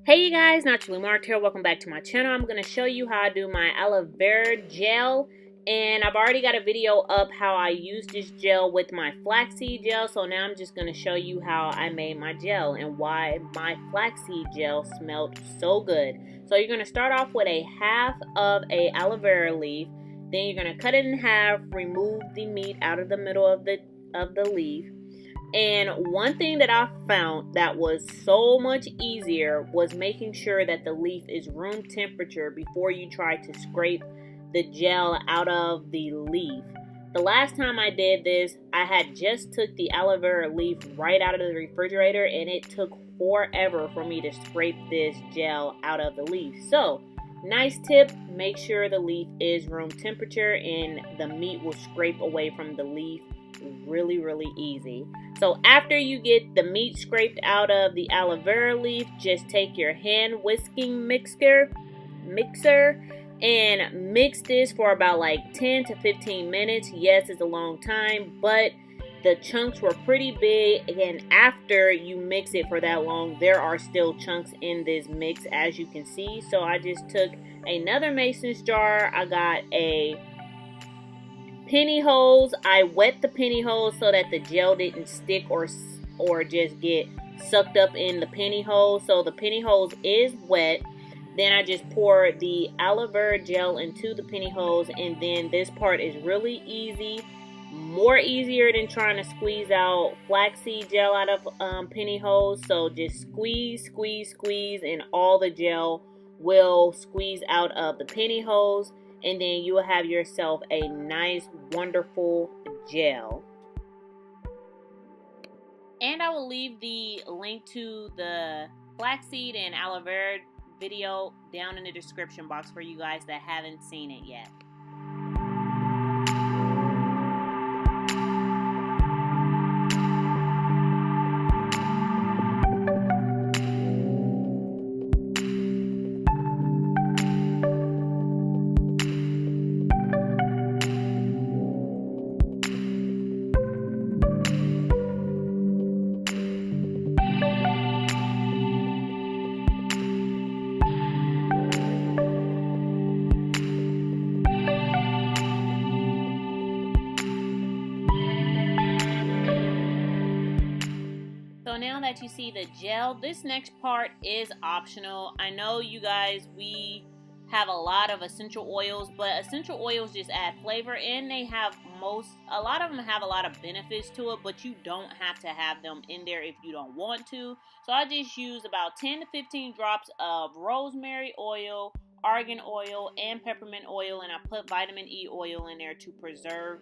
Hey you guys, Naturally Marked here. Welcome back to my channel. I'm going to show you how I do my aloe vera gel. And I've already got a video up how I use this gel with my flaxseed gel. So now I'm just going to show you how I made my gel and why my flaxseed gel smelled so good. So you're going to start off with a half of a aloe vera leaf. Then you're going to cut it in half, remove the meat out of the middle of the leaf. And one thing that I found that was so much easier was making sure that the leaf is room temperature before you try to scrape the gel out of the leaf. The last time I did this, I had just took the aloe vera leaf right out of the refrigerator and it took forever for me to scrape this gel out of the leaf. So, nice tip, make sure the leaf is room temperature and the meat will scrape away from the leaf really easy. So after you get the meat scraped out of the aloe vera leaf, just take your hand whisking mixer and mix this for about like 10 to 15 minutes. Yes, it's a long time, but the chunks were pretty big, and after you mix it for that long, there are still chunks in this mix, as you can see. So I just took another mason's jar. I got a penny holes. I wet the penny holes so that the gel didn't stick or just get sucked up in the penny holes. So the penny holes is wet. Then I just pour the aloe vera gel into the penny holes, and then this part is really easy, more easier than trying to squeeze out flaxseed gel out of penny holes. So just squeeze, and all the gel will squeeze out of the penny holes. And then you will have yourself a nice, wonderful gel. And I will leave the link to the flaxseed and aloe vera video down in the description box for you guys that haven't seen it yet. So now that you see the gel, this next part is optional. I know you guys, we have a lot of essential oils, but essential oils just add flavor, and a lot of them have a lot of benefits to it, but you don't have to have them in there if you don't want to. So I just use about 10 to 15 drops of rosemary oil, argan oil, and peppermint oil, and I put vitamin E oil in there to preserve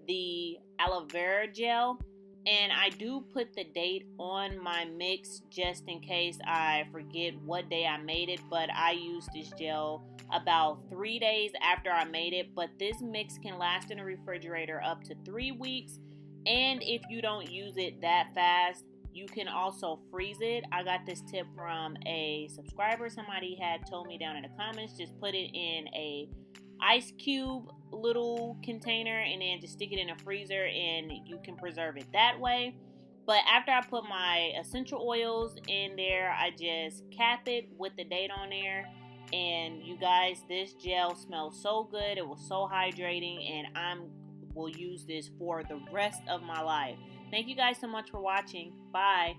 the aloe vera gel. And I do put the date on my mix just in case I forget what day I made it. But I used this gel about 3 days after I made it. But this mix can last in the refrigerator up to 3 weeks. And if you don't use it that fast, you can also freeze it. I got this tip from a subscriber. Somebody had told me down in the comments, just put it in a ice cube little container and then just stick it in a freezer and you can preserve it that way. But after I put my essential oils in there, I just cap it with the date on there. And you guys, this gel smells so good. It was so hydrating, and I will use this for the rest of my life. Thank you guys so much for watching. Bye.